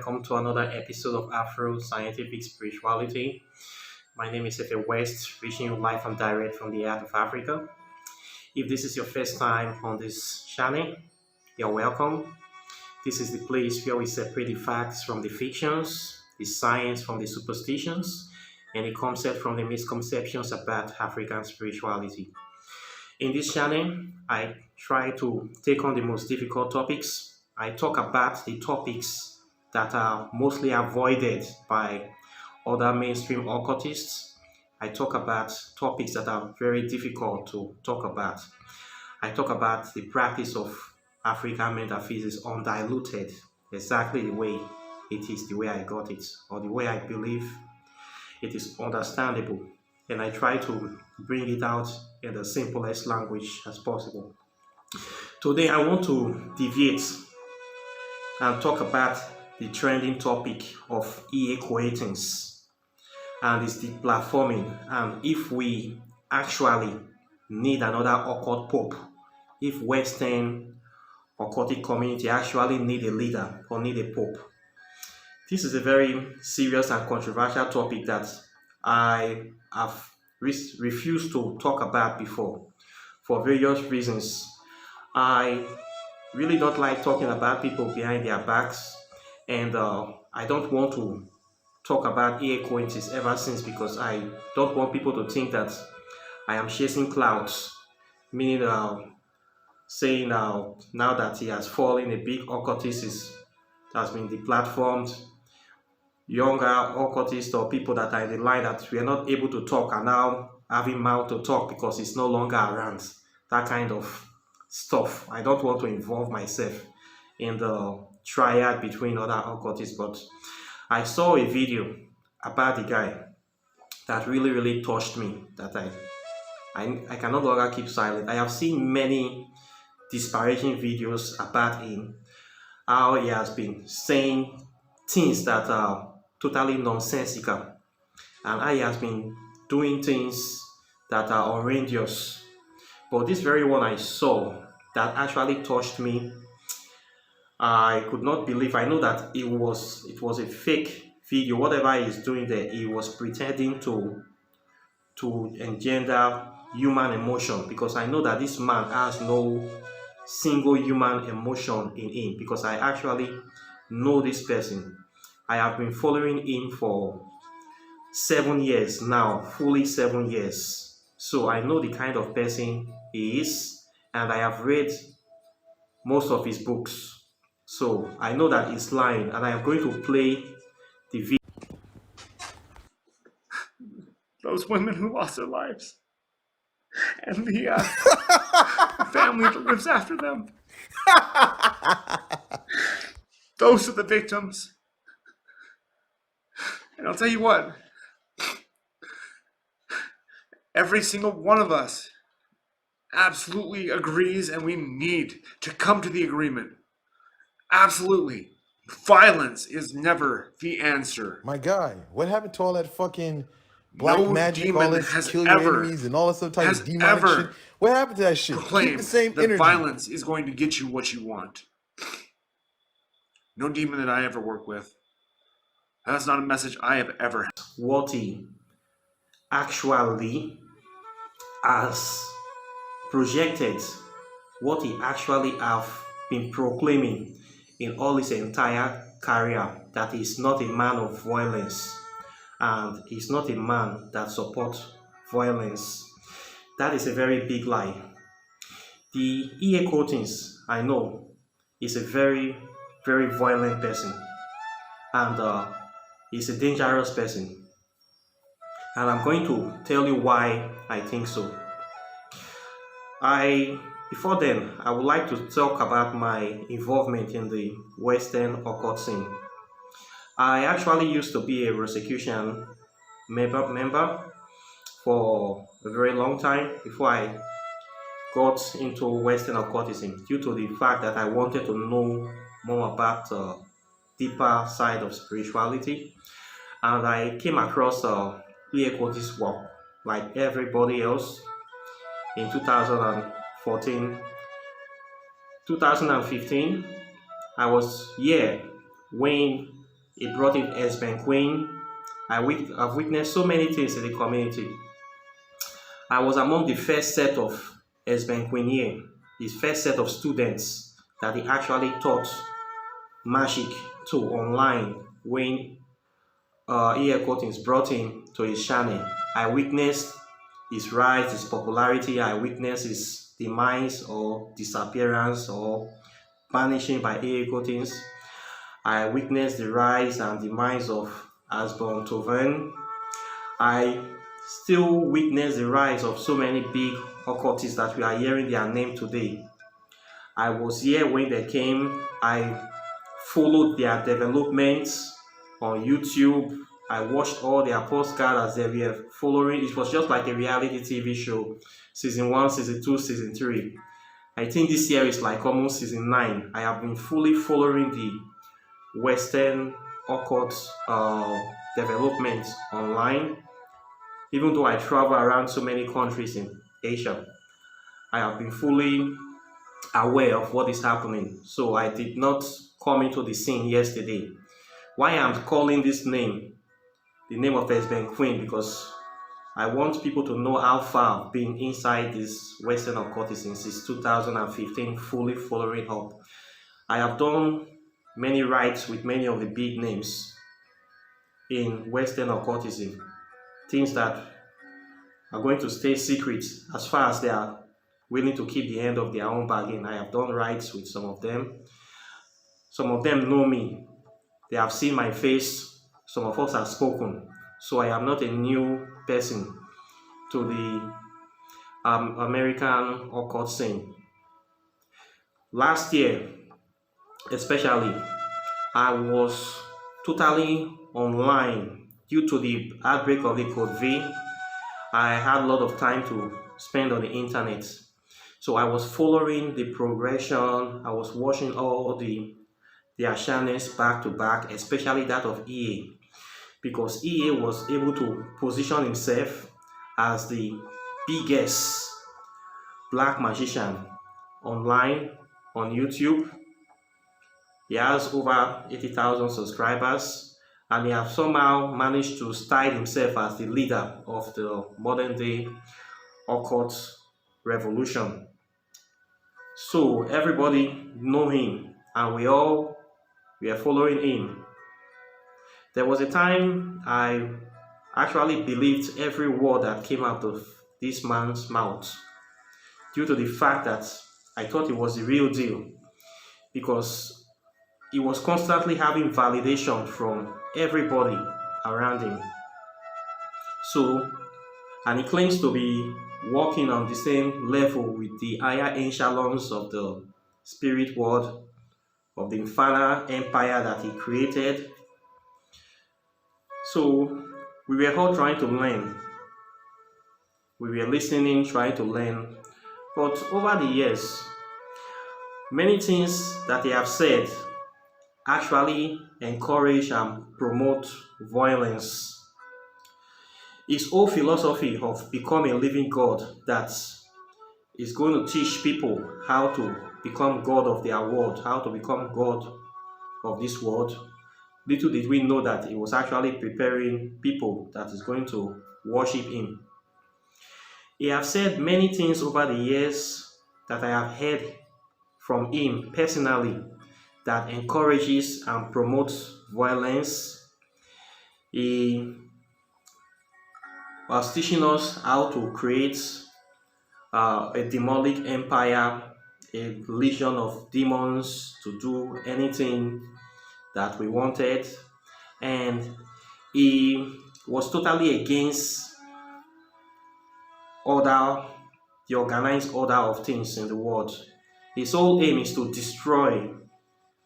welcome to another episode of Afro Scientific Spirituality. My name is Efe West, reaching you live and direct from the heart of Africa. If this is your first time on this channel, you're welcome. This is the place where we separate the facts from the fictions, the science from the superstitions, and the concept from the misconceptions about African spirituality. In this channel, I try to take on the most difficult topics. I talk about the topics that are mostly avoided by other mainstream occultists. I talk about topics that are very difficult to talk about. I talk about the practice of African metaphysics undiluted, exactly the way it is, the way I got it, or the way I believe it is understandable. And I try to bring it out in the simplest language as possible. Today, I want to deviate and talk about the trending topic of E.A Koettings and its deplatforming, and if we actually need another occult pope, if Western occultic community actually need a leader or need a pope. This is a very serious and controversial topic that I have refused to talk about before for various reasons. I really don't like talking about people behind their backs, and I don't want to talk about E.A Koetting ever since, because I don't want people to think that I am chasing clouds, meaning saying now that he has fallen, a big occultist has been deplatformed, younger occultists or people that are in the line that we are not able to talk are now having mouth to talk because he's no longer around. That kind of stuff. I don't want to involve myself in the triad between other occultists, but I saw a video about the guy that really touched me, that I can no longer keep silent. I have seen many disparaging videos about him, how he has been saying things that are totally nonsensical, and how he has been doing things that are horrendous. But this very one I saw that actually touched me, I could not believe. I know that it was a fake video. Whatever he's doing there, he was pretending to engender human emotion, because I know that this man has no single human emotion in him, because I actually know this person. I have been following him for 7 years now, fully 7 years. So I know the kind of person he is, and I have read most of his books. So I know that he's lying, and I am going to play the video. Those women who lost their lives, and the family that lives after them. Those are the victims. And I'll tell you what, every single one of us absolutely agrees, and we need to come to the agreement. Absolutely. Violence is never the answer. My guy, what happened to all that fucking black No magic, demon all this has kill your ever- enemies and all this other type has of demonic ever shit? What happened to that shit? Keep Proclaim the same that energy. violence is going to get you what you want. No demon that I ever work with. That's not a message I have ever had. What he actually has projected, what he actually have been proclaiming in all his entire career, that he's not a man of violence and he's not a man that supports violence. That is a very big lie. The E.A Koettings, I know, is a very violent person, and he's a dangerous person. And I'm going to tell you why I think so. Before then, I would like to talk about my involvement in the Western occult scene. I actually used to be a Rosicrucian member for a very long time before I got into Western occultism, due to the fact that I wanted to know more about the deeper side of spirituality. And I came across E.A Koetting's work, like everybody else, in 2014, 2015. I was here when He brought in S-Ben Queen. I've witnessed so many things in the community. I was among the first set of S-Ben Queen here, his first set of students that he actually taught magic to online when E.A Koetting brought him to his channel. I witnessed his rise, his popularity. I witnessed his demise or disappearance or banishing by E.A Koetting. I witnessed the rise and demise of Asborn Toven. I still witness the rise of so many big occultists that we are hearing their name today. I was here when they came. I followed their developments on YouTube. I watched all their postcards as they were following. It was just like a reality TV show. Season 1, Season 2, Season 3. I think this year is like almost Season 9. I have been fully following the Western occult development online. Even though I travel around so many countries in Asia, I have been fully aware of what is happening. So I did not come into the scene yesterday. Why I'm calling this name, the name of S-Ben Queen, because I want people to know how far I've been inside this Western occultism since 2015, fully following up. I have done many rides with many of the big names in Western occultism, things that are going to stay secret as far as they are willing to keep the end of their own bargain. I have done rides with some of them. Some of them know me. They have seen my face. Some of us have spoken. So I am not a new person to the American occult scene. Last year, especially, I was totally online due to the outbreak of the COVID. I had a lot of time to spend on the internet. So I was following the progression. I was watching all their channels back to back, especially that of E.A. Because E.A was able to position himself as the biggest black magician online on YouTube. He has over 80,000 subscribers, and he has somehow managed to style himself as the leader of the modern day occult revolution. So everybody know him, and we are following him. There was a time I actually believed every word that came out of this man's mouth, due to the fact that I thought it was the real deal, because he was constantly having validation from everybody around him. So, and he claims to be walking on the same level with the higher echelons of the spirit world, of the infernal empire that he created. So we were all trying to learn. We were listening, trying to learn. But over the years, many things that they have said actually encourage and promote violence. His whole philosophy of becoming a living God that is going to teach people how to become God of their world, how to become God of this world. Little did we know that he was actually preparing people that is going to worship him. He has said many things over the years that I have heard from him personally that encourages and promotes violence. He was teaching us how to create a demonic empire, a legion of demons to do anything that we wanted, and he was totally against the organized order of things in the world. His whole aim is to destroy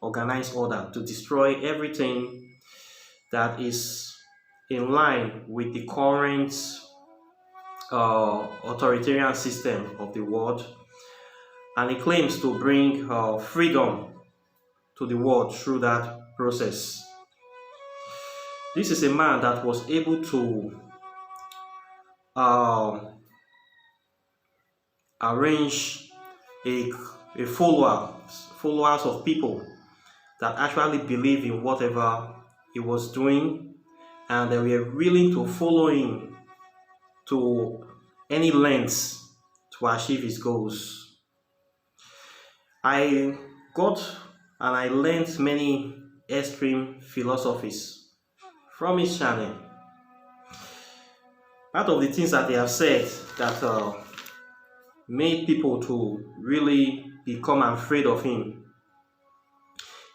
organized order, to destroy everything that is in line with the current authoritarian system of the world, and he claims to bring freedom to the world through that process. This is a man that was able to arrange a followers of people that actually believe in whatever he was doing, and they were willing to follow him to any lengths to achieve his goals. I got and I learned many extreme philosophies from his channel. Part of the things that they have said that made people to really become afraid of him.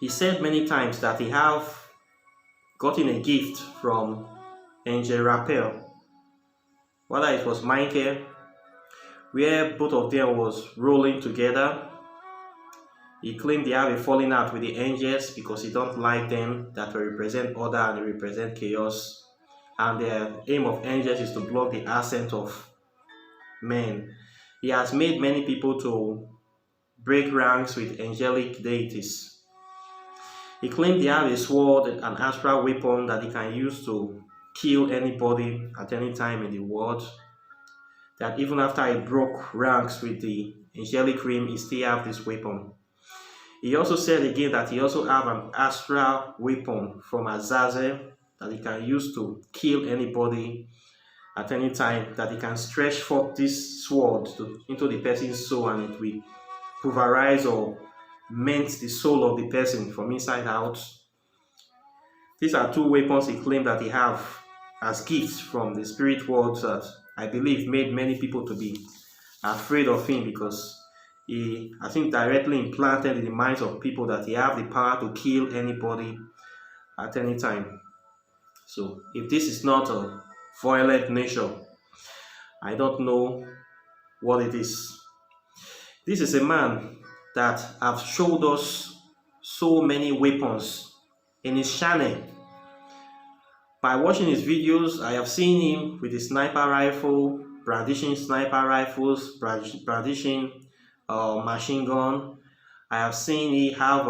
He said many times that he have gotten a gift from Angel Rappel, whether it was Michael, where both of them was rolling together. He claimed they have a falling out with the angels because he don't like them, that will represent order and they represent chaos. And the aim of angels is to block the ascent of men. He has made many people to break ranks with angelic deities. He claimed they have a sword, an astral weapon that he can use to kill anybody at any time in the world. That even after he broke ranks with the angelic realm, he still have this weapon. He also said again that he also have an astral weapon from Azazel that he can use to kill anybody at any time, that he can stretch forth this sword into the person's soul and it will pulverize or melt the soul of the person from inside out. These are two weapons he claimed that he have as gifts from the spirit world that I believe made many people to be afraid of him, because he, I think, directly implanted in the minds of people that he have the power to kill anybody at any time. So if this is not a violent nature, I don't know what it is. This is a man that have showed us so many weapons in his channel. By watching his videos, I have seen him with a sniper rifle, brandishing sniper rifles, brandishing machine gun. I have seen he have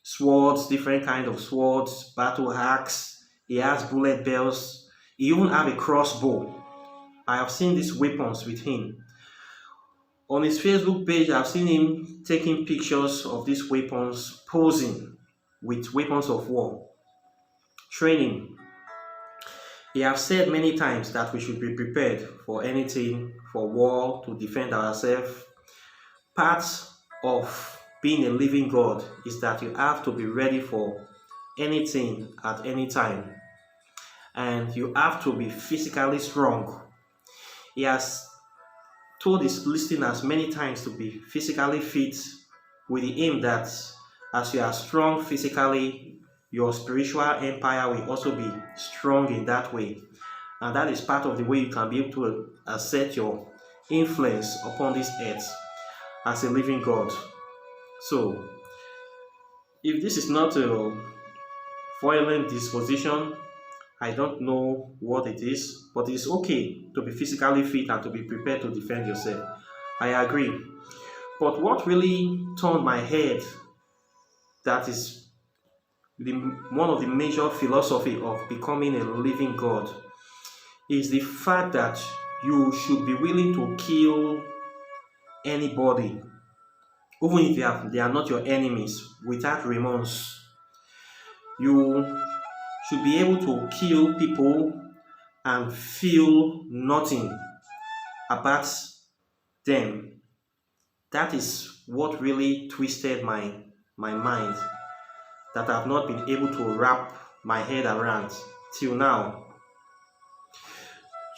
swords, different kind of swords, battle axe. He has bullet bells. He even have a crossbow. I have seen these weapons with him. On his Facebook page, I've seen him taking pictures of these weapons, posing with weapons of war, training. He has said many times that we should be prepared for anything, for war, to defend ourselves. Part of being a living God is that you have to be ready for anything at any time. And you have to be physically strong. He has told his listeners many times to be physically fit, with the aim that as you are strong physically, your spiritual empire will also be strong in that way. And that is part of the way you can be able to assert your influence upon this earth as a living God. So, if this is not a violent disposition, I don't know what it is, but it's okay to be physically fit and to be prepared to defend yourself. I agree. But what really turned my head, that is one of the major philosophy of becoming a living God, is the fact that you should be willing to kill anybody, even if they are not your enemies, without remorse. You should be able to kill people and feel nothing about them. That is what really twisted my mind, that I've not been able to wrap my head around till now.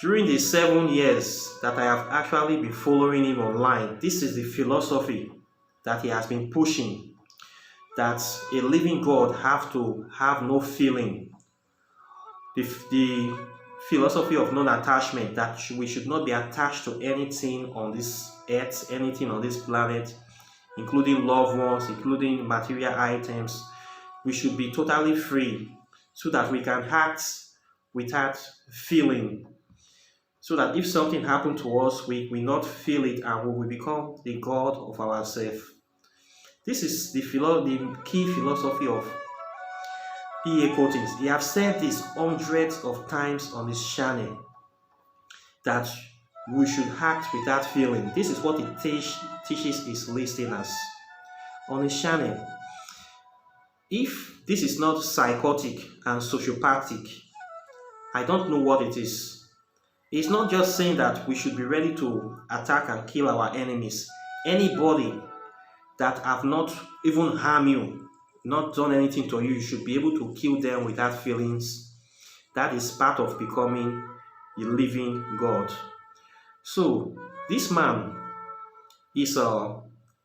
During the 7 years that I have actually been following him online, this is the philosophy that he has been pushing, that a living God have to have no feeling. The philosophy of non-attachment, that we should not be attached to anything on this earth, anything on this planet, including loved ones, including material items. We should be totally free so that we can act without feeling. So that if something happened to us, we not feel it and we will become the God of ourselves. This is the key philosophy of E.A Koetting. He have said this hundreds of times on his channel, that we should act without feeling. This is what he teaches his listeners on his channel. If this is not psychotic and sociopathic, I don't know what it is. It's not just saying that we should be ready to attack and kill our enemies. Anybody that have not even harmed you, not done anything to you, you should be able to kill them without feelings. That is part of becoming a living God. So this man is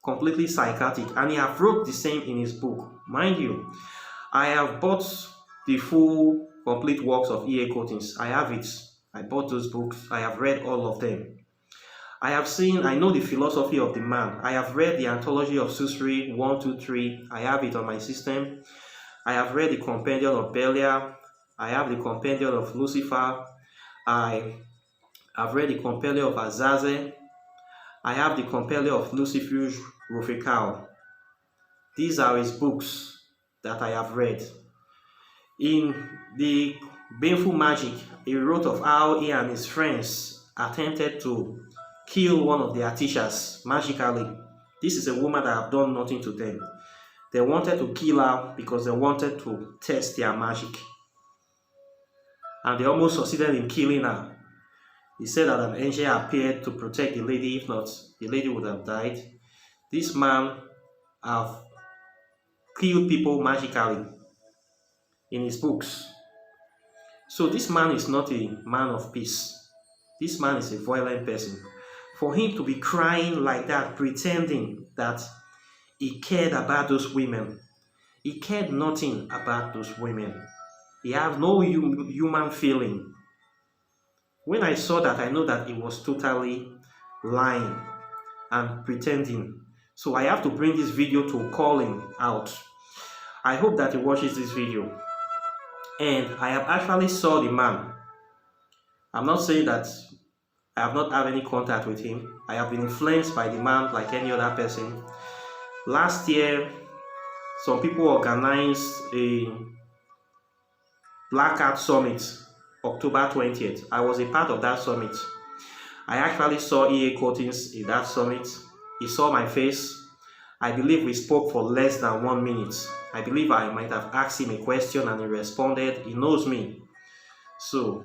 completely psychotic, and he have wrote the same in his book. Mind you, I have bought the full complete works of E.A Koetting. I have it. I bought those books. I have read all of them. I know the philosophy of the man. I have read the Anthology of Sorcery 1, 2, 3. I have it on my system. I have read the Compendium of Belial. I have the Compendium of Lucifer. I have read the Compendium of Azazel. I have the Compendium of Lucifer's Rufical. These are his books that I have read. In the Baneful Magic, he wrote of how he and his friends attempted to kill one of their teachers magically. This is a woman that have done nothing to them. They wanted to kill her because they wanted to test their magic. And they almost succeeded in killing her. He said that an angel appeared to protect the lady. If not, the lady would have died. This man have killed people magically in his books. So this man is not a man of peace. This man is a violent person. For him to be crying like that, pretending that he cared about those women, he cared nothing about those women. He has no human feeling. When I saw that, I know that he was totally lying and pretending. So I have to bring this video to call him out. I hope that he watches this video. And I have actually saw the man. I'm not saying that I have not had any contact with him. I have been influenced by the man like any other person. Last year, some people organized a Black Art Summit, October 20th. I was a part of that summit. I actually saw E.A Koetting in that summit. He saw my face. I believe we spoke for less than 1 minute. I believe I might have asked him a question and he responded. He knows me. So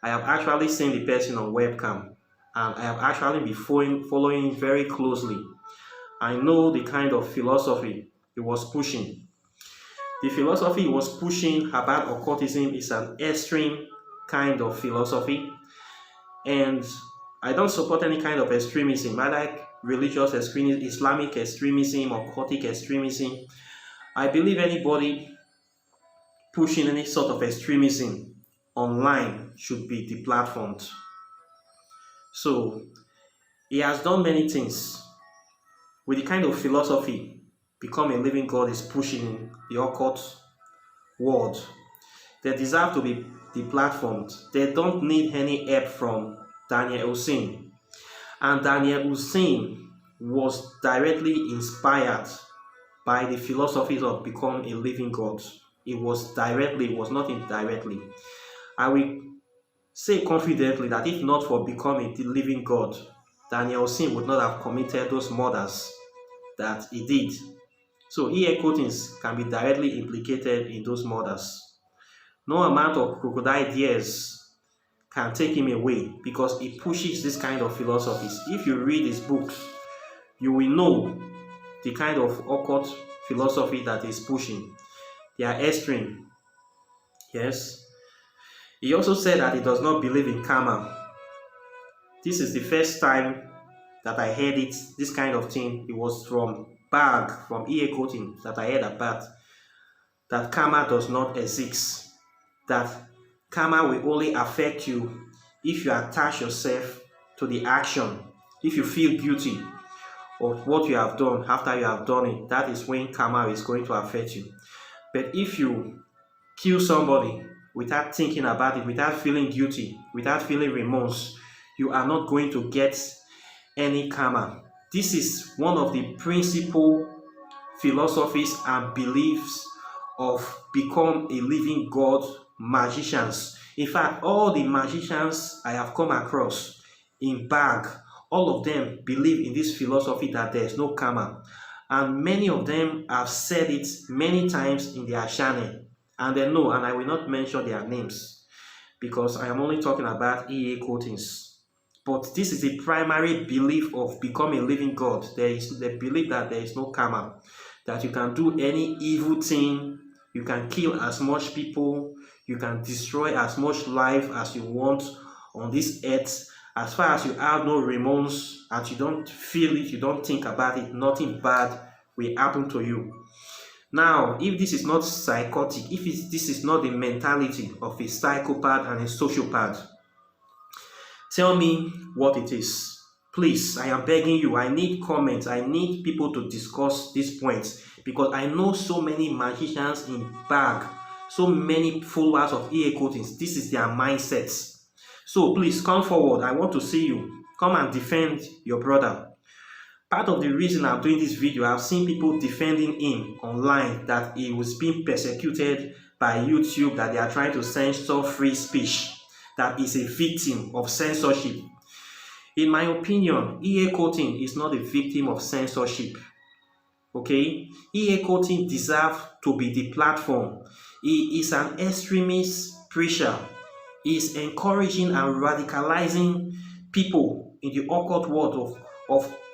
I have actually seen the person on webcam and I have actually been following very closely. I know the kind of philosophy he was pushing. The philosophy he was pushing about occultism is an extreme kind of philosophy, and I don't support any kind of extremism. I like religious extremism, Islamic extremism, occultic extremism. I believe anybody pushing any sort of extremism online should be deplatformed. So he has done many things with the kind of philosophy Become a Living God is pushing in the occult world. They deserve to be deplatformed. They don't need any help from Daniel Hussein. And Daniel Hussein was directly inspired by the philosophies of Become a Living God. It was directly, it was not indirectly. I will say confidently that if not for Become a Living God, Daniel Hussein would not have committed those murders that he did. So E.A Koetting can be directly implicated in those murders. No amount of crocodile tears can take him away because he pushes this kind of philosophies. If you read his books, you will know the kind of occult philosophy that he's pushing. They are extreme. Yes. He also said that he does not believe in karma. This is the first time that I heard it, this kind of thing. It was from E.A Koetting that I heard about that karma does not exist. That karma will only affect you if you attach yourself to the action. If you feel guilty of what you have done after you have done it, that is when karma is going to affect you. But if you kill somebody without thinking about it, without feeling guilty, without feeling remorse, you are not going to get any karma. This is one of the principal philosophies and beliefs of Become a Living God magicians. In fact, all the magicians I have come across in Bag, all of them believe in this philosophy that there is no karma. And many of them have said it many times in their channel. And they know, and I will not mention their names because I am only talking about E.A Koettings. But this is the primary belief of becoming a living God. There is the belief that there is no karma, that you can do any evil thing, you can kill as much people, you can destroy as much life as you want on this earth. As far as you have no remorse and you don't feel it, you don't think about it, nothing bad will happen to you. Now, if this is not psychotic, if this is not the mentality of a psychopath and a sociopath, tell me what it is. Please, I am begging you. I need comments. I need people to discuss these points because I know so many magicians in bag, so many followers of E.A Koetting. This is their mindsets. So please come forward. I want to see you. Come and defend your brother. Part of the reason I'm doing this video, I've seen people defending him online that he was being persecuted by YouTube, that they are trying to censor free speech, that is a victim of censorship. In my opinion, E.A Koetting is not a victim of censorship. Okay? E.A Koetting deserves to be the platform. He is an extremist preacher. He is encouraging and radicalizing people in the occult world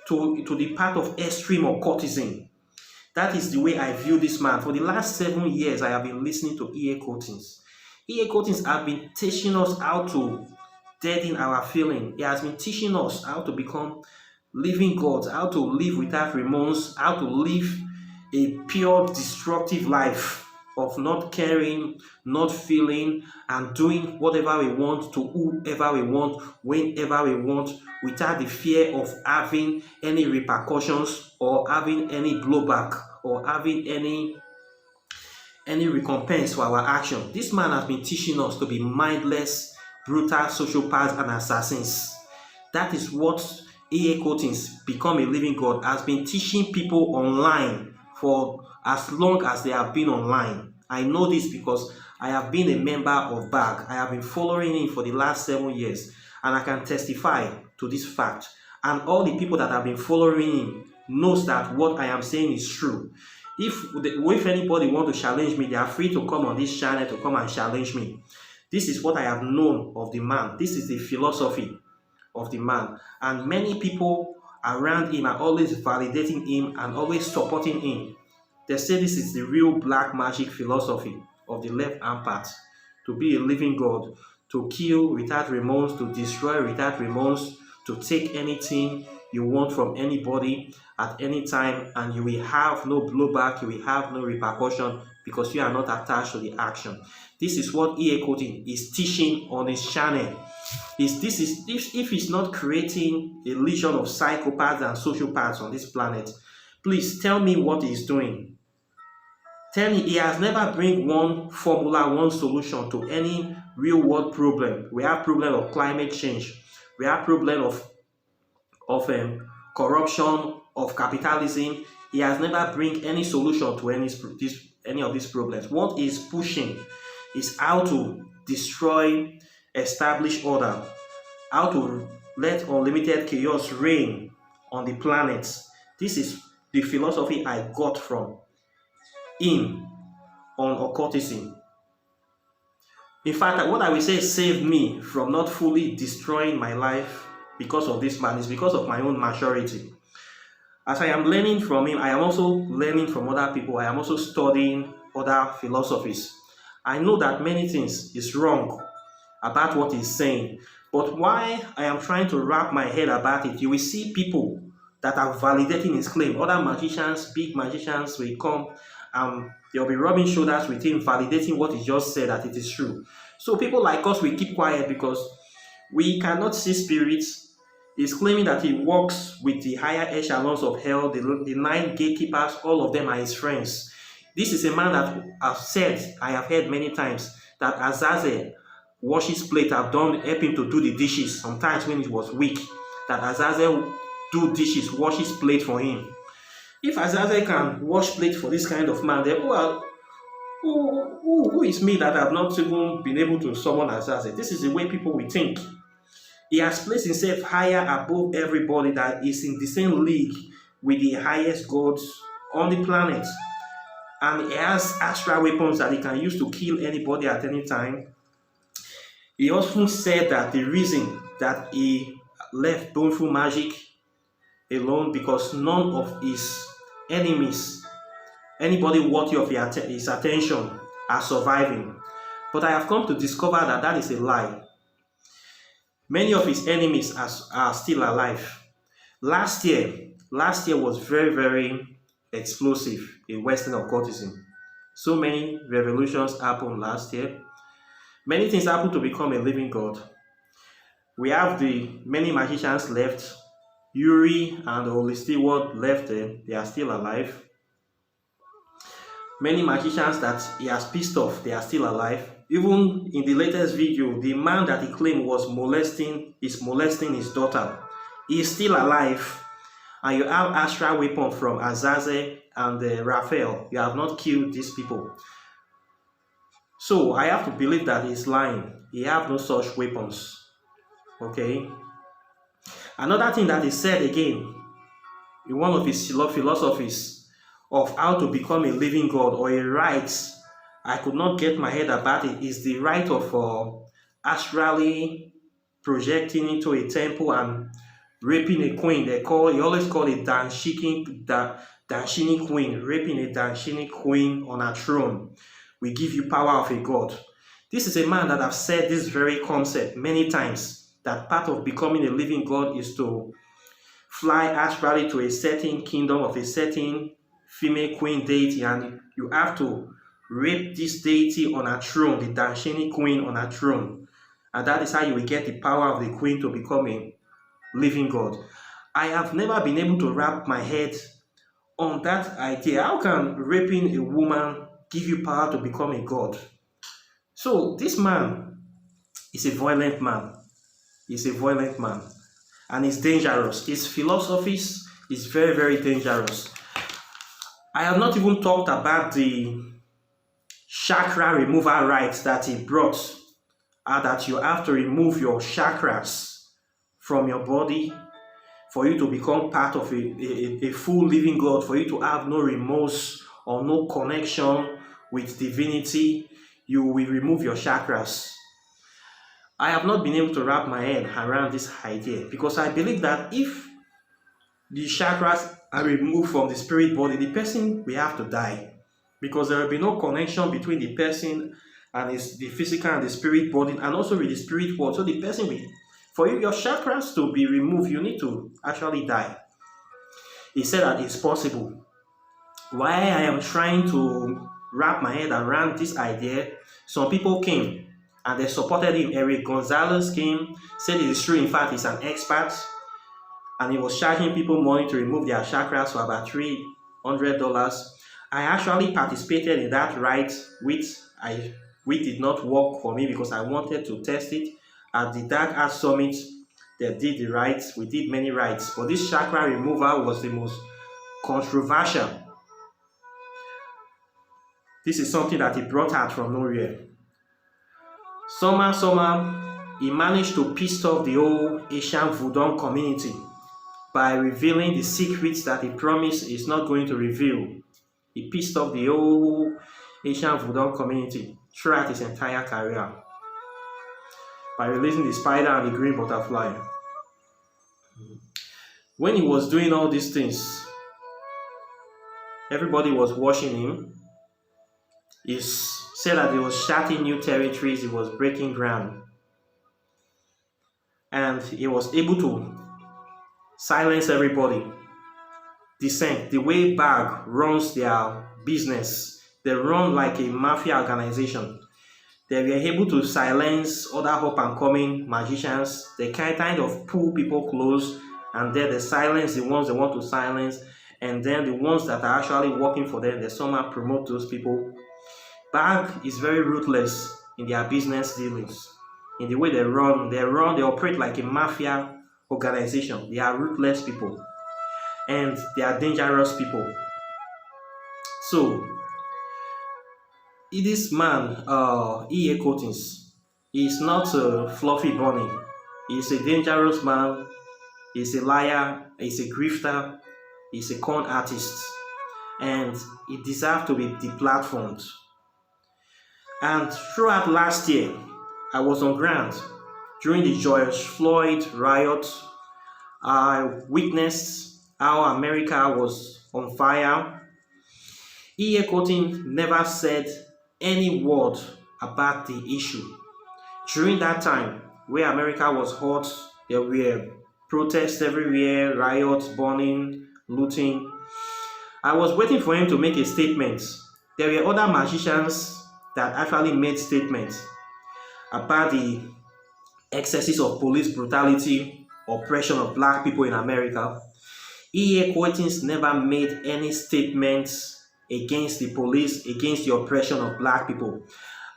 to the path of extreme occultism. That is the way I view this man. For the last 7 years, I have been listening to E.A Koetting. E.A Koetting have been teaching us how to deaden our feeling. He has been teaching us how to become living gods, how to live without remorse, how to live a pure destructive life of not caring, not feeling, and doing whatever we want to whoever we want, whenever we want, without the fear of having any repercussions or having any blowback or having any recompense for our action. This man has been teaching us to be mindless, brutal sociopaths and assassins. That is what E.A Koetting, Become a Living God, has been teaching people online for as long as they have been online. I know this because I have been a member of BAG. I have been following him for the last 7 years, and I can testify to this fact. And all the people that have been following him knows that what I am saying is true. If anybody want to challenge me, they are free to come on this channel to come and challenge me. This is what I have known of the man. This is the philosophy of the man. And many people around him are always validating him and always supporting him. They say this is the real black magic philosophy of the left-hand path. To be a living God, to kill without remorse, to destroy without remorse, to take anything you want from anybody at any time, and you will have no blowback, you will have no repercussion because you are not attached to the action. This is what E.A Koetting is teaching on his channel. If he's not creating a legion of psychopaths and sociopaths on this planet, please tell me what he's doing. Tell me, he has never bring one formula, one solution to any real world problem. We have problem of climate change. We have problem of corruption, of capitalism. He has never bring any solution to any of these problems. What he's pushing is how to destroy established order, how to let unlimited chaos reign on the planet. This is the philosophy I got from him on occultism. In fact, what I will say saved me from not fully destroying my life because of this man is because of my own maturity. As I am learning from him, I am also learning from other people. I am also studying other philosophies. I know that many things is wrong about what he's saying, but why I am trying to wrap my head about it, you will see people that are validating his claim. Other magicians, big magicians will come and they'll be rubbing shoulders with him, validating what he just said, that it is true. So people like us, we keep quiet because we cannot see spirits. He's claiming that he works with the higher echelons of hell, the 9 gatekeepers, all of them are his friends. This is a man that I've said, I have heard many times, that Azazel washes plate, I've helped him to do the dishes sometimes when he was weak, that Azazel do dishes, washes plate for him. If Azazel can wash plate for this kind of man, then who is me that I've not even been able to summon Azazel? This is the way people will think. He has placed himself higher above everybody that is in the same league with the highest gods on the planet. And he has astral weapons that he can use to kill anybody at any time. He often said that the reason that he left Bonfu Magic alone because none of his enemies, anybody worthy of his attention, are surviving. But I have come to discover that that is a lie. Many of his enemies are still alive. Last year was very, very explosive in Western occultism. So many revolutions happened last year. Many things happened to become a living God. We have the many magicians left. Yuri and the Holy Steward left them. They are still alive. Many magicians that he has pissed off, they are still alive. Even in the latest video, the man that he claimed was molesting his daughter. He is still alive. And you have astral weapon from Azazel and Raphael. You have not killed these people. So I have to believe that he's lying. He have no such weapons. Okay. Another thing that he said again in one of his philosophies of how to become a living God, or a right, I could not get my head about it, is the right of astrally projecting into a temple and raping a queen. He always call it Danshini queen, raping a Danshini queen on a throne. We give you power of a god. This is a man that have said this very concept many times, that part of becoming a living God is to fly astrally to a certain kingdom of a certain female queen deity, and you have to rape this deity on a throne, the Danshini queen on a throne. And that is how you will get the power of the queen to become a living God. I have never been able to wrap my head on that idea. How can raping a woman give you power to become a god? So this man is a violent man. He's a violent man. And he's dangerous. His philosophies is very, very dangerous. I have not even talked about the chakra removal rites that he brought. That you have to remove your chakras from your body for you to become part of a full living God, for you to have no remorse or no connection with divinity. You will remove your chakras. I have not been able to wrap my head around this idea, because I believe that if the chakras are removed from the spirit body, the person will have to die, because there will be no connection between the person and the physical and the spirit body, and also with the spirit world. So the person will, for you, your chakras to be removed, you need to actually die. He said that it's possible. Why I am trying to wrap my head around this idea, some people came and they supported him. Eric Gonzalez came, said it is true. In fact, he's an expert, and he was charging people money to remove their chakras for about $300. I actually participated in that rite, which did not work for me because I wanted to test it. At the Dark Art Summit, they did the rites. We did many rites, but this chakra removal was the most controversial. This is something that he brought out from nowhere. Somehow, he managed to piss off the whole Asian voodoo community by revealing the secrets that he promised he's not going to reveal. He pissed off the whole Asian voodoo community throughout his entire career by releasing the spider and the green butterfly. When he was doing all these things, everybody was watching him. He said that he was charting new territories, he was breaking ground. And he was able to silence everybody. The way Bag runs their business, they run like a mafia organization. They were able to silence other up-and-coming magicians. They kind of pull people close, and then they silence the ones they want to silence, and then the ones that are actually working for them, they somehow promote those people. Bag is very ruthless in their business dealings. In the way they operate like a mafia organization. They are ruthless people, and they are dangerous people. So this man, E.A Koetting, is not a fluffy bunny. He's a dangerous man. He's a liar. He's a grifter. He's a con artist and he deserves to be deplatformed. And throughout last year, I was on ground during the George Floyd riot. I witnessed how America was on fire. E.A Koetting never said any word about the issue. During that time, where America was hot, there were protests everywhere, riots, burning, looting. I was waiting for him to make a statement. There were other magicians that actually made statements about the excesses of police brutality, oppression of black people in America. E.A Koetting never made any statements against the police, against the oppression of black people.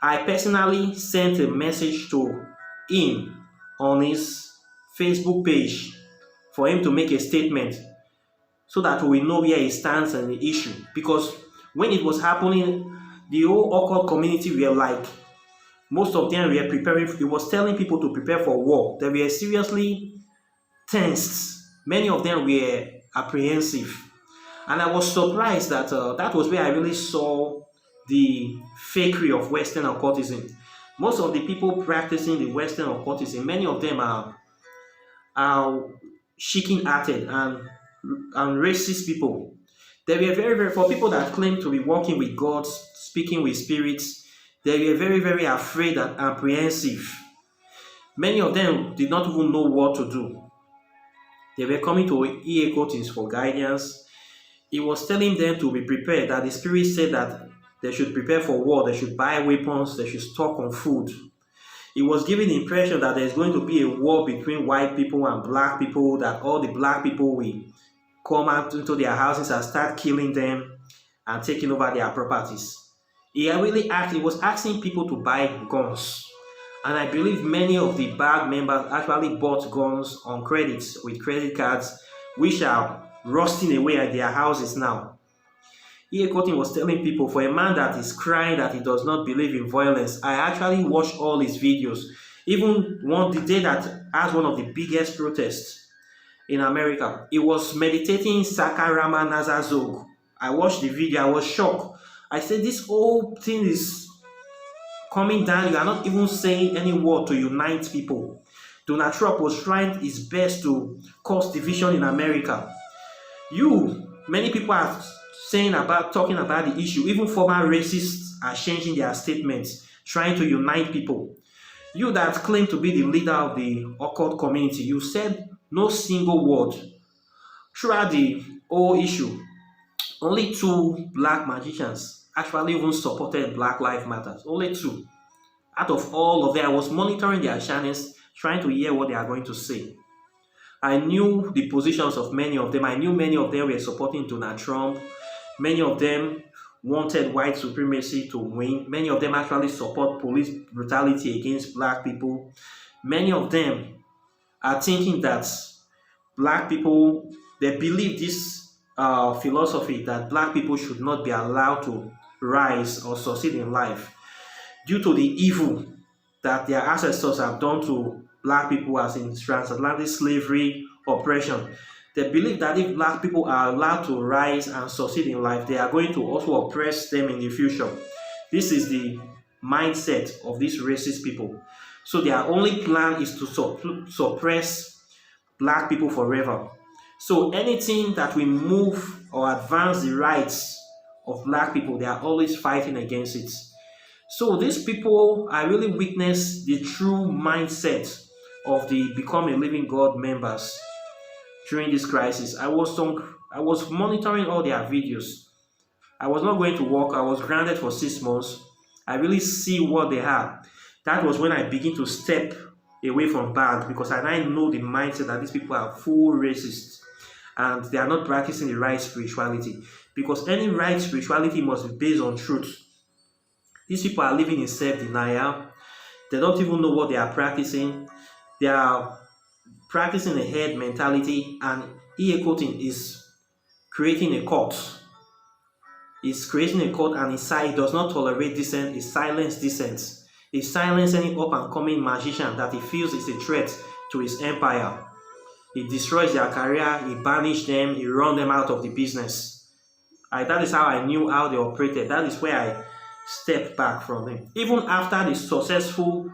I personally sent a message to him on his Facebook page for him to make a statement so that we know where he stands on the issue. Because when it was happening, the whole occult community were like, most of them were preparing, he was telling people to prepare for war. They were seriously tensed. Many of them were apprehensive. And I was surprised that that was where I really saw the fakery of Western occultism. Most of the people practicing the Western occultism, many of them are chicken-hearted and racist people. They were very, very, for people that claim to be working with God, speaking with spirits, they were very, very afraid and apprehensive. Many of them did not even know what to do. They were coming to E.A Koetting for guidance. He was telling them to be prepared, that the spirit said that they should prepare for war, they should buy weapons, they should stock on food. He was giving the impression that there's going to be a war between white people and black people, that all the black people will come out into their houses and start killing them and taking over their properties. He was asking people to buy guns. And I believe many of the band members actually bought guns on credits with credit cards, which are rusting away at their houses now. E.A Koetting was telling people, for a man that is crying that he does not believe in violence, I actually watched all his videos. Even the day that has one of the biggest protests in America, he was meditating Sakarama Nazazog. I watched the video, I was shocked. I said, this whole thing is coming down. You are not even saying any word to unite people. Donald Trump was trying his best to cause division in America. Many people are talking about the issue. Even former racists are changing their statements, trying to unite people. You that claim to be the leader of the occult community, you said no single word throughout the whole issue. Only 2 black magicians actually even supported Black Lives Matter. Only 2. Out of all of them, I was monitoring their channels, trying to hear what they are going to say. I knew the positions of many of them. I knew many of them were supporting Donald Trump. Many of them wanted white supremacy to win. Many of them actually support police brutality against black people. Many of them are thinking that black people, they believe this philosophy that black people should not be allowed to rise or succeed in life due to the evil that their ancestors have done to black people, as in transatlantic slavery, oppression. They believe that if black people are allowed to rise and succeed in life, they are going to also oppress them in the future. This is the mindset of these racist people. So their only plan is to suppress black people forever. So anything that will move or advance the rights of black people, they are always fighting against it. So these people, I really witnessed the true mindset of the Become a Living God members during this crisis. I was monitoring all their videos. I was not going to work. I was grounded for 6 months. I really see what they have. That was when I begin to step away from bad, because I know the mindset that these people are full racists and they are not practicing the right spirituality. Because any right spirituality must be based on truth. These people are living in self-denial. They don't even know what they are practicing. They are practicing a head mentality, and E.A Koetting is creating a cult. He's creating a cult, and he does not tolerate dissent. He silences dissent. He silences any up-and-coming magician that he feels is a threat to his empire. He destroys their career, he banished them, he run them out of the business. That is how I knew how they operated. That is where I stepped back from them. Even after the successful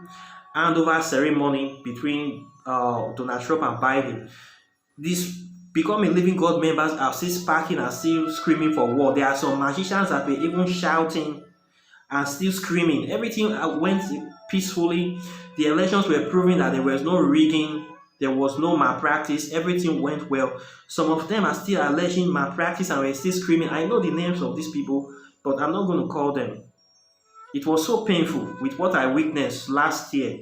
handover ceremony between Donald Trump and Biden, these Become a Living God members are still sparking and still screaming for war. There are some magicians that were even shouting and still screaming. Everything went peacefully. The elections were proving that there was no rigging, there was no malpractice, everything went well. Some of them are still alleging malpractice and were still screaming. I know the names of these people, but I'm not going to call them. It was so painful with what I witnessed last year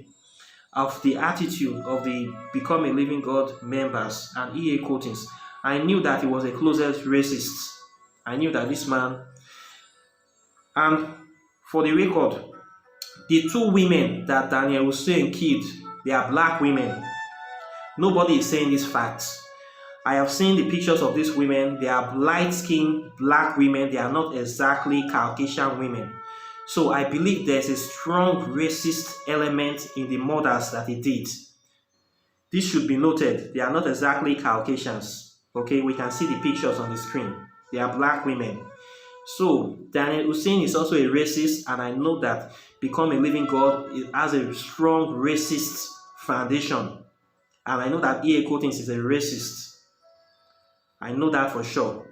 of the attitude of the Become a Living God members and E.A Koettings. I knew that he was a closet racist. I knew that this man, and for the record, the two women that Daniel Hussein killed, they are black women. Nobody is saying these facts. I have seen the pictures of these women. They are light-skinned black women. They are not exactly Caucasian women. So I believe there's a strong racist element in the murders that he did. This should be noted. They are not exactly Caucasians. Okay, we can see the pictures on the screen. They are black women. So Daniel Hussein is also a racist, and I know that Become a Living God has a strong racist foundation. And I know that E.A Koetting is a racist. I know that for sure.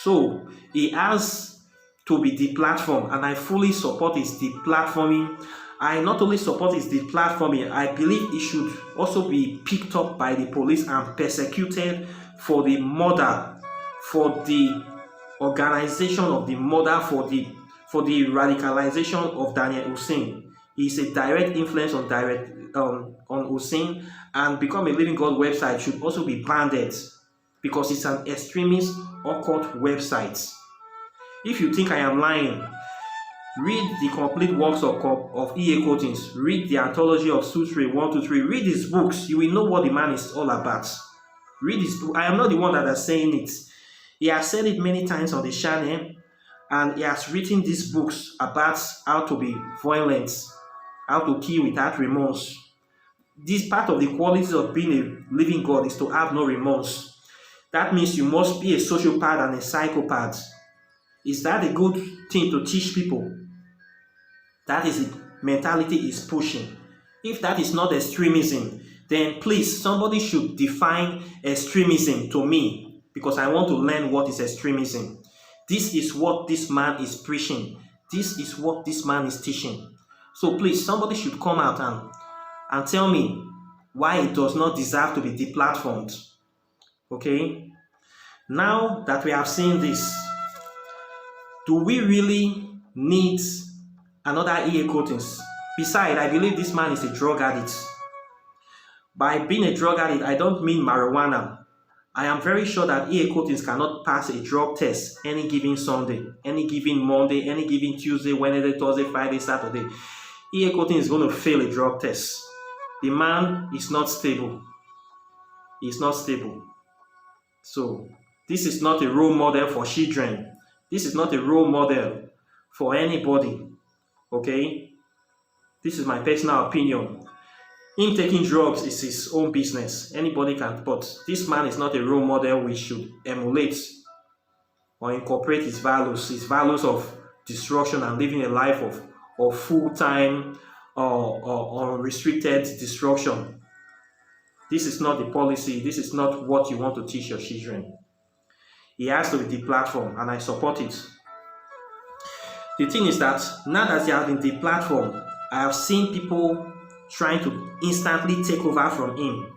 So he has to be deplatformed, and I fully support his deplatforming. I not only support his deplatforming, I believe he should also be picked up by the police and persecuted for the murder, for the organization of the murder, for the radicalization of Daniel Hussein. He is a direct influence on Hussein, and Become a Living God website should also be banned because it's an extremist occult website. If you think I am lying, read the complete works of E.A Koetting. Read the anthology of Sutre 123. Read his books. You will know what the man is all about. Read his book. I am not the one that is saying it. He has said it many times on the channel, and he has written these books about how to be violent, how to kill without remorse. This part of the qualities of being a living God is to have no remorse. That means you must be a sociopath and a psychopath. Is that a good thing to teach people? That is the mentality is pushing. If that is not extremism, then please, somebody should define extremism to me, because I want to learn what is extremism. This is what this man is preaching. This is what this man is teaching. So please, somebody should come out and tell me why it does not deserve to be deplatformed. Okay? Now that we have seen this, do we really need another E.A Koetting? Besides, I believe this man is a drug addict. By being a drug addict, I don't mean marijuana. I am very sure that E.A Koetting cannot pass a drug test any given Sunday, any given Monday, any given Tuesday, Wednesday, Thursday, Friday, Saturday. E.A Koetting is going to fail a drug test. The man is not stable. He's not stable. So, this is not a role model for children. This is not a role model for anybody. Okay? This is my personal opinion. Him taking drugs is his own business. Anybody can, but this man is not a role model we should emulate or incorporate his values of destruction and living a life of full-time or unrestricted destruction. This is not the policy. This is not what you want to teach your children. He has to be deplatformed, and I support it. The thing is that now that he has been deplatformed, I have seen people trying to instantly take over from him.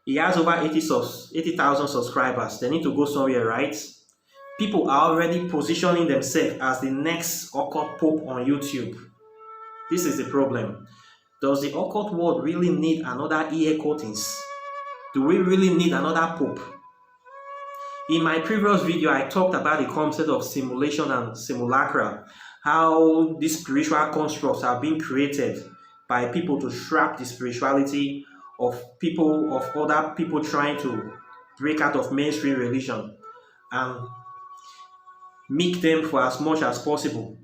He has over 80,000 subscribers. They need to go somewhere, right? People are already positioning themselves as the next occult pope on YouTube. This is the problem. Does the occult world really need another E.A Koetting? Do we really need another pope? In my previous video, I talked about the concept of simulation and simulacra, how these spiritual constructs are being created by people to trap the spirituality of other people trying to break out of mainstream religion and make them for as much as possible.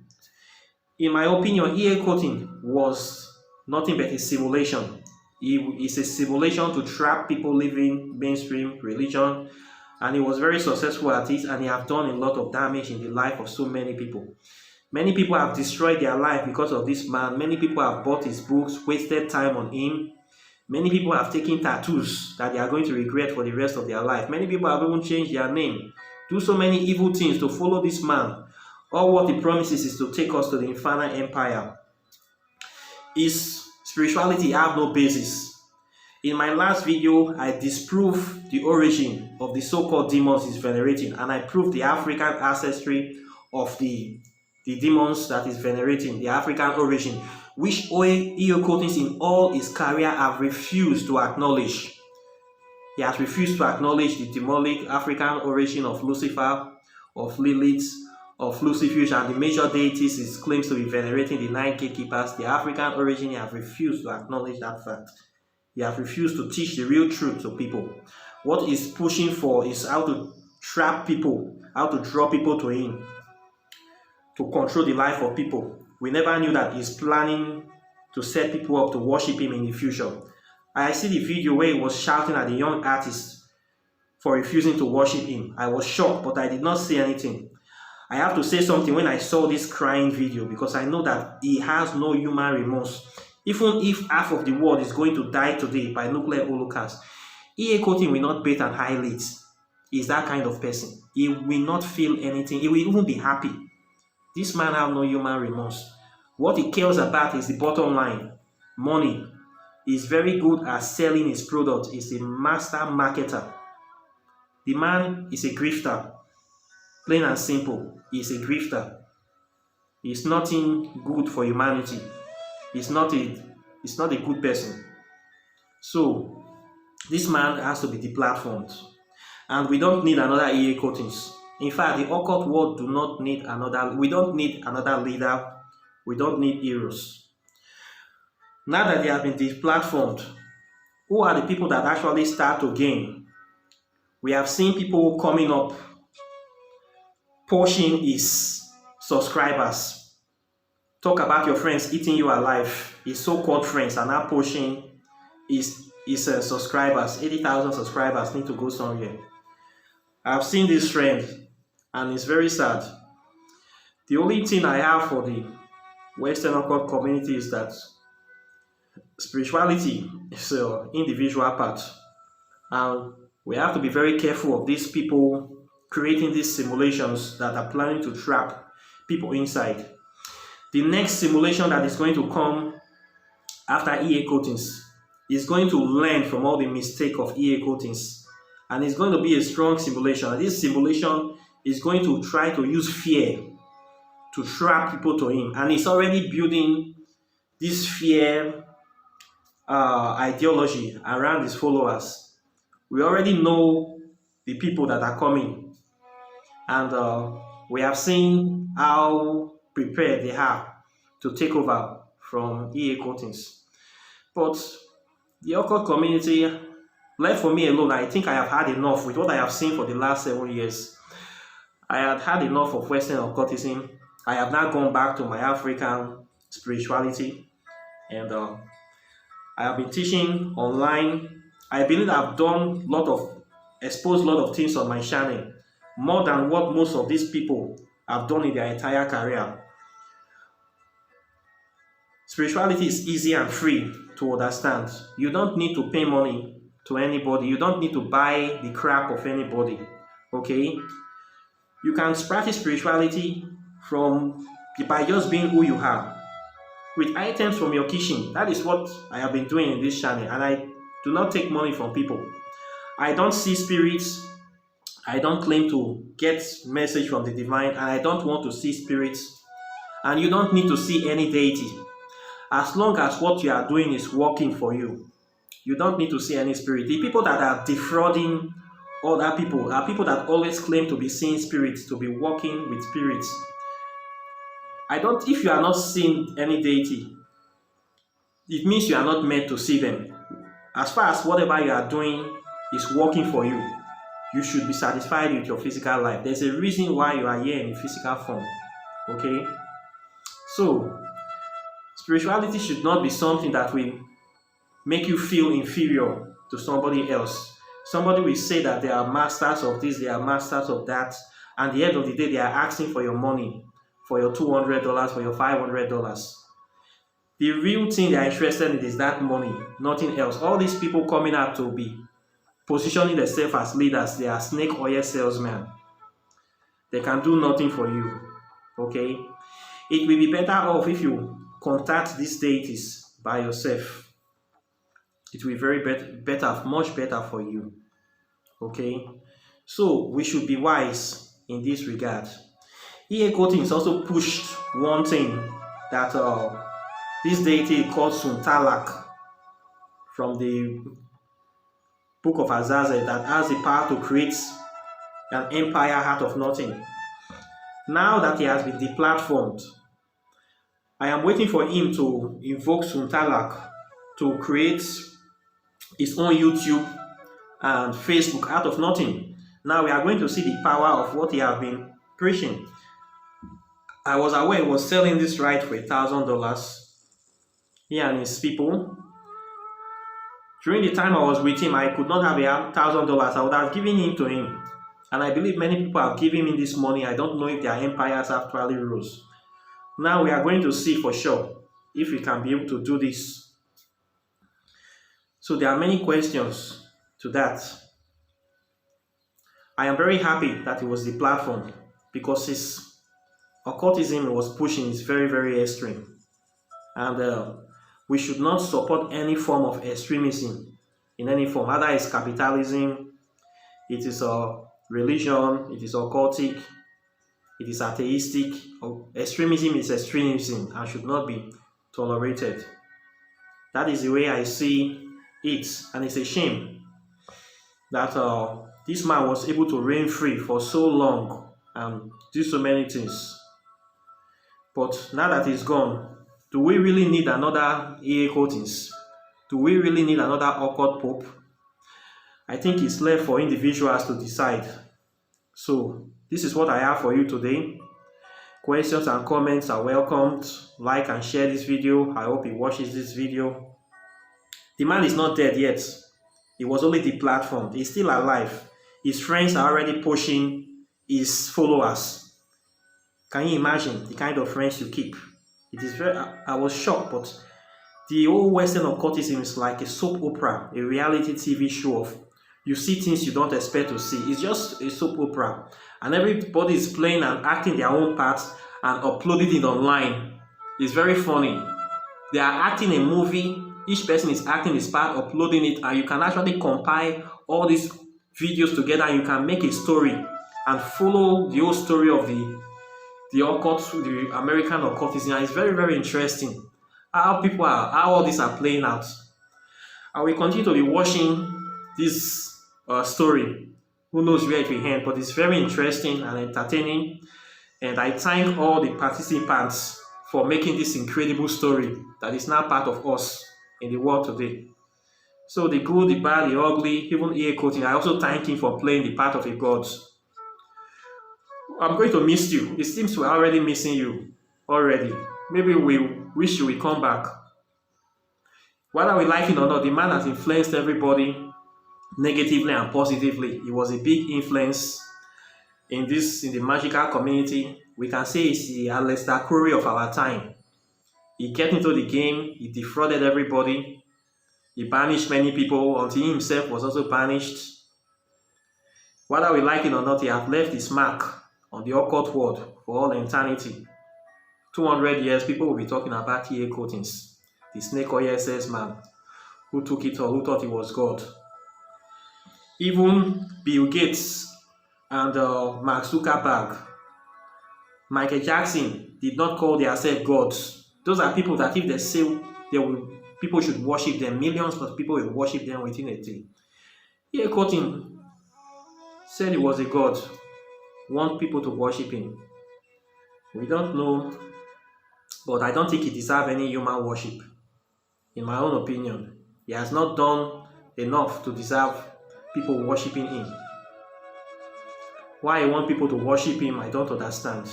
In my opinion, E.A Koetting was nothing but a simulation. It's a simulation to trap people living mainstream religion, and he was very successful at it, and he have done a lot of damage in the life of so many people. Many people have destroyed their life because of this man. Many people have bought his books, wasted time on him. Many people have taken tattoos that they are going to regret for the rest of their life. Many people have even changed their name, do so many evil things to follow this man. All what he promises is to take us to the infernal empire. His spirituality have no basis. In my last video, I disproved the origin of the so-called demons he's venerating, and I proved the African ancestry of the demons that is venerating, the African origin, which E.A Koetting in all his career have refused to acknowledge. He has refused to acknowledge the demonic African origin of Lucifer, of Lilith, of Lucifer, and the major deities he claims to be venerating, the 9 gatekeepers. The African origin, he has refused to acknowledge that fact. He has refused to teach the real truth to people. What he's pushing for is how to trap people, how to draw people to him, to control the life of people. We never knew that he's planning to set people up to worship him in the future. I see the video where he was shouting at the young artist for refusing to worship him. I was shocked, but I did not say anything. I have to say something when I saw this crying video, because I know that he has no human remorse. Even if half of the world is going to die today by nuclear holocaust, E.A Koetting will not bat an eyelid. He's that kind of person. He will not feel anything. He will even be happy. This man has no human remorse. What he cares about is the bottom line, money. He's very good at selling his product. He's a master marketer. The man is a grifter. Plain and simple, he's a grifter. He's nothing good for humanity. He's not a good person. So this man has to be deplatformed. And we don't need another E.A Koetting. In fact, the occult world we don't need another leader. We don't need heroes. Now that they have been deplatformed, who are the people that actually start to gain? We have seen people coming up, pushing his subscribers. Talk about your friends eating you alive. His so-called friends are now pushing his subscribers. 80,000 subscribers need to go somewhere. I've seen this trend, and it's very sad. The only thing I have for the Western occult community is that spirituality is an individual part, and we have to be very careful of these people creating these simulations that are planning to trap people inside. The next simulation that is going to come after E.A Koetting is going to learn from all the mistake of E.A Koetting, and it's going to be a strong simulation. And this simulation is going to try to use fear to trap people to him, and it's already building this fear ideology around his followers. We already know the people that are coming, and we have seen how prepared they are to take over from E.A Koetting. But the occult community, left for me alone, I think I have had enough with what I have seen for the last 7 years. I had had enough of Western occultism. I have now gone back to my African spirituality, and I have been teaching online. I believe I've done exposed a lot of things on my channel, more than what most of these people have done in their entire career. Spirituality is easy and free to understand. You don't need to pay money to anybody. You don't need to buy the crap of anybody. Okay? You can practice spirituality by just being who you are, with items from your kitchen. That is what I have been doing in this channel, and I do not take money from people. I don't see spirits. I don't claim to get message from the divine, and I don't want to see spirits. And you don't need to see any deity. As long as what you are doing is working for you, you don't need to see any spirit. The people that are defrauding other people are people that always claim to be seeing spirits, to be working with spirits. If you are not seeing any deity, it means you are not meant to see them. As far as whatever you are doing is working for you, you should be satisfied with your physical life. There's a reason why you are here in physical form. Okay? So, spirituality should not be something that we make you feel inferior to somebody else. Somebody will say that they are masters of this, they are masters of that, and at the end of the day, they are asking for your money, for your $200, for your $500. The real thing they are interested in is that money, nothing else. All these people coming out to be positioning themselves as leaders, they are snake oil salesmen. They can do nothing for you. Okay? It will be better off if you contact these deities by yourself. It will be very better, much better for you. Okay? So we should be wise in this regard. E.A Koetting also pushed one thing that this deity called Suntalak from the book of Azazel that has the power to create an empire out of nothing. Now that he has been deplatformed, I am waiting for him to invoke Suntalak to create his own YouTube and Facebook out of nothing. Now we are going to see the power of what he has been preaching. I was aware he was selling this right for $1,000. He and his people. During the time I was with him, I could not have $1,000. I would have given it to him. And I believe many people have given me this money. I don't know if their empires actually rose. Now we are going to see for sure if we can be able to do this. So there are many questions to that. I am very happy that it was the platform because his occultism was pushing is very, very extreme. And we should not support any form of extremism in any form. Either it's capitalism, it is a religion, it is occultic, it is atheistic. Extremism is extremism and should not be tolerated. That is the way I see it, and it's a shame that this man was able to reign free for so long and do so many things. But now that he's gone, do we really need another E.A Koettings? Do we really need another occult pope? I think it's left for individuals to decide. So this is what I have for you today. Questions and comments are welcomed. Like and share this video. I hope he watches this video. The man is not dead yet. He was only deplatformed. He's still alive. His friends are already pushing his followers. Can you imagine the kind of friends you keep? It is very. I was shocked, but the whole Western occultism is like a soap opera, a reality TV show of you see things you don't expect to see. It's just a soap opera, and everybody is playing and acting their own parts and uploading it online. It's very funny. They are acting a movie. Each person is acting his part, uploading it, and you can actually compile all these videos together. And you can make a story and follow the whole story of the occult, the American occultism. And it's very, very interesting how all these are playing out. And we continue to be watching this story. Who knows where it will end, but it's very interesting and entertaining. And I thank all the participants for making this incredible story that is now part of us in the world today. So the good, the bad, the ugly, even E.A Koetting, I also thank him for playing the part of a god. I'm going to miss you. It seems we're already missing you already. Maybe we wish you will come back. Whether we like it or not, the man has influenced everybody negatively and positively. He was a big influence in the magical community. We can say he's the Aleister Crowley of our time. He get into the game, he defrauded everybody, he banished many people until he himself was also banished. Whether we like it or not, he has left his mark on the occult world for all eternity. 200 years, people will be talking about E.A Koettings, the snake oil salesman who took it all, who thought he was God. Even Bill Gates and Mark Zuckerberg, Michael Jackson did not call themselves gods. Those are people that if they say people should worship them, millions of people will worship them within a day. E.A Koetting said he was a god, want people to worship him. We don't know, but I don't think he deserves any human worship. In my own opinion, he has not done enough to deserve people worshiping him. Why he want people to worship him, I don't understand.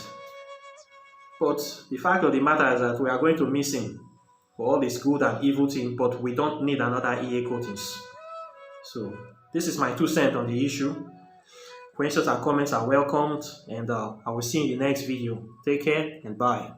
But the fact of the matter is that we are going to miss him for all this good and evil thing, but we don't need another E.A Koettings. So this is my 2 cents on the issue. Questions and comments are welcomed, and I will see you in the next video. Take care and bye.